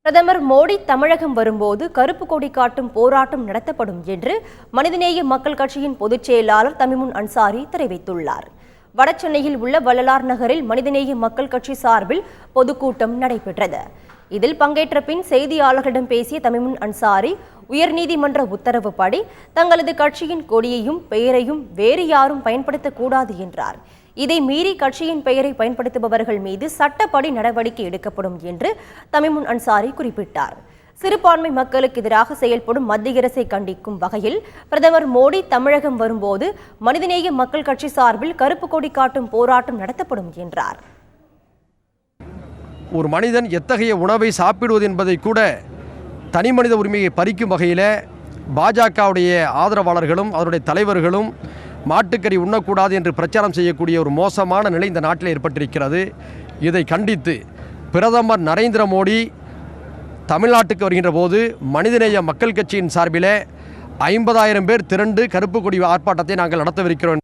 பிரதமர் மோடி தமிழகம் வரும்போது கருப்பு கொடி காட்டும் போராட்டம் நடத்தப்படும் என்று மனிதநேய மக்கள் கட்சியின் பொதுச் செயலாளர் தமிமுன் அன்சாரி தெரிவித்துள்ளார். வடசென்னையில் உள்ள வள்ளலார் நகரில் மனிதநேய மக்கள் கட்சி சார்பில் பொதுக்கூட்டம் நடைபெற்றது. இதில் பங்கேற்ற பின் செய்தியாளர்களிடம் பேசிய தமிமுன் அன்சாரி, உயர்நீதிமன்ற உத்தரவுப்படி தங்களது கட்சியின் கொடியையும் பெயரையும் வேறு யாரும் பயன்படுத்தக்கூடாது என்றார். இதை மீறி கட்சியின் பெயரை பயன்படுத்துபவர்கள் மீது சட்டப்படி நடவடிக்கை எடுக்கப்படும் என்று தமிமுன் அன்சாரி குறிப்பிட்டார். சிறுபான்மை மக்களுக்கு எதிராக செயல்படும் மத்திய அரசை கண்டிக்கும் வகையில் பிரதமர் மோடி தமிழகம் வரும்போது மனிதநேய மக்கள் கட்சி சார்பில் கருப்பு கொடி காட்டும் போராட்டம் நடத்தப்படும் என்றார். ஒரு மனிதன் எத்தகைய உணவை சாப்பிடுவது என்பதை கூட தனி மனித உரிமையை பறிக்கும் வகையில் பாஜகவுடைய ஆதரவாளர்களும் அவருடைய தலைவர்களும் மாட்டுக்கறி உண்ணக்கூடாது என்று பிரச்சாரம் செய்யக்கூடிய ஒரு மோசமான நிலை இந்த நாட்டில் ஏற்பட்டிருக்கிறது. இதை கண்டித்து பிரதமர் நரேந்திர மோடி தமிழ்நாட்டுக்கு வருகின்ற போது மனிதநேய மக்கள் கட்சியின் சார்பில் 50,000 பேர் திரண்டு கருப்பு கொடி ஆர்ப்பாட்டத்தை நாங்கள் நடத்தவிருக்கிறோம்.